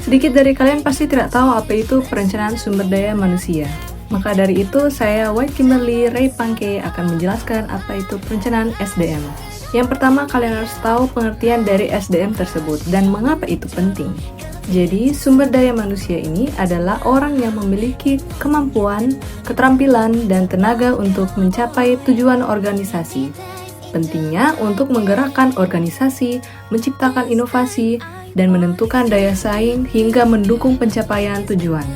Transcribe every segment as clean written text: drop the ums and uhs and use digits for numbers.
Sedikit dari kalian pasti tidak tahu apa itu perencanaan sumber daya manusia. Maka dari itu, saya White Kimberly Ray Pangke akan menjelaskan apa itu perencanaan SDM. Yang pertama, kalian harus tahu pengertian dari SDM tersebut dan mengapa itu penting. Jadi, sumber daya manusia ini adalah orang yang memiliki kemampuan, keterampilan, dan tenaga untuk mencapai tujuan organisasi. Pentingnya untuk menggerakkan organisasi, menciptakan inovasi, dan menentukan daya saing hingga mendukung pencapaian tujuan.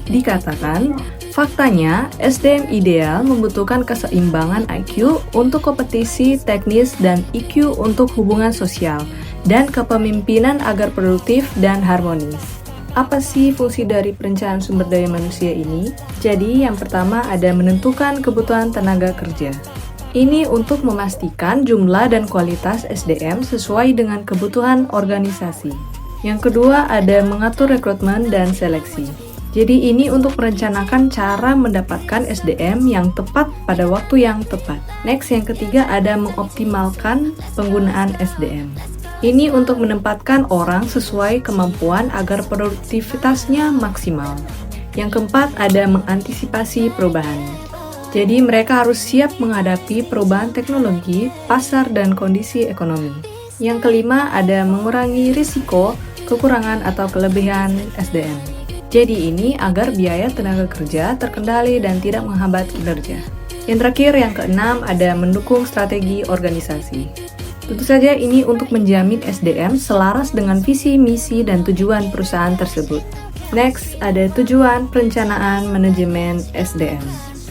Dikatakan, faktanya SDM ideal membutuhkan keseimbangan IQ untuk kompetisi teknis dan EQ untuk hubungan sosial, dan kepemimpinan agar produktif dan harmonis. Apa sih fungsi dari perencanaan sumber daya manusia ini? Jadi, yang pertama ada menentukan kebutuhan tenaga kerja. Ini untuk memastikan jumlah dan kualitas SDM sesuai dengan kebutuhan organisasi. Yang kedua ada mengatur rekrutmen dan seleksi. Jadi ini untuk merencanakan cara mendapatkan SDM yang tepat pada waktu yang tepat. Next, yang ketiga ada mengoptimalkan penggunaan SDM. Ini untuk menempatkan orang sesuai kemampuan agar produktivitasnya maksimal. Yang keempat ada mengantisipasi perubahan. Jadi mereka harus siap menghadapi perubahan teknologi, pasar, dan kondisi ekonomi. Yang kelima ada mengurangi risiko, kekurangan atau kelebihan SDM. Jadi ini agar biaya tenaga kerja terkendali dan tidak menghambat kinerja. Yang terakhir, yang keenam ada mendukung strategi organisasi. Tentu saja ini untuk menjamin SDM selaras dengan visi, misi, dan tujuan perusahaan tersebut. Next, ada tujuan perencanaan manajemen SDM.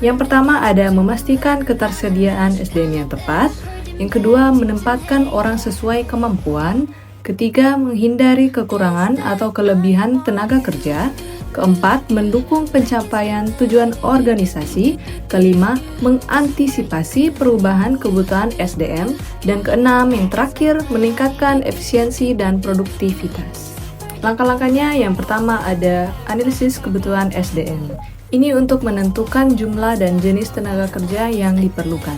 Yang pertama ada memastikan ketersediaan SDM yang tepat. Yang kedua, menempatkan orang sesuai kemampuan. Ketiga, menghindari kekurangan atau kelebihan tenaga kerja. Keempat, mendukung pencapaian tujuan organisasi. Kelima, mengantisipasi perubahan kebutuhan SDM. Dan keenam, yang terakhir, meningkatkan efisiensi dan produktivitas. Langkah-langkahnya yang pertama ada analisis kebutuhan SDM. Ini untuk menentukan jumlah dan jenis tenaga kerja yang diperlukan.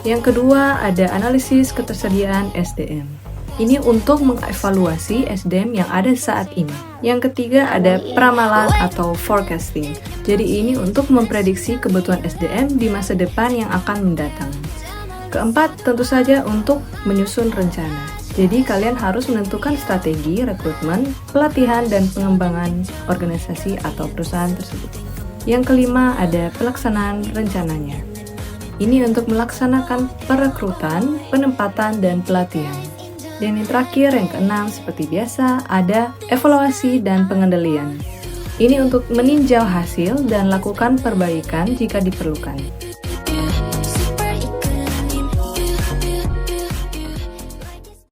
Yang kedua ada analisis ketersediaan SDM. Ini untuk mengevaluasi SDM yang ada saat ini. Yang ketiga ada peramalan atau forecasting. Jadi ini untuk memprediksi kebutuhan SDM di masa depan yang akan mendatang. Keempat, tentu saja untuk menyusun rencana. Jadi kalian harus menentukan strategi rekrutmen, pelatihan, dan pengembangan organisasi atau perusahaan tersebut. Yang kelima ada pelaksanaan rencananya. Ini untuk melaksanakan perekrutan, penempatan, dan pelatihan. Dan yang terakhir, yang keenam, seperti biasa, ada evaluasi dan pengendalian. Ini untuk meninjau hasil dan lakukan perbaikan jika diperlukan.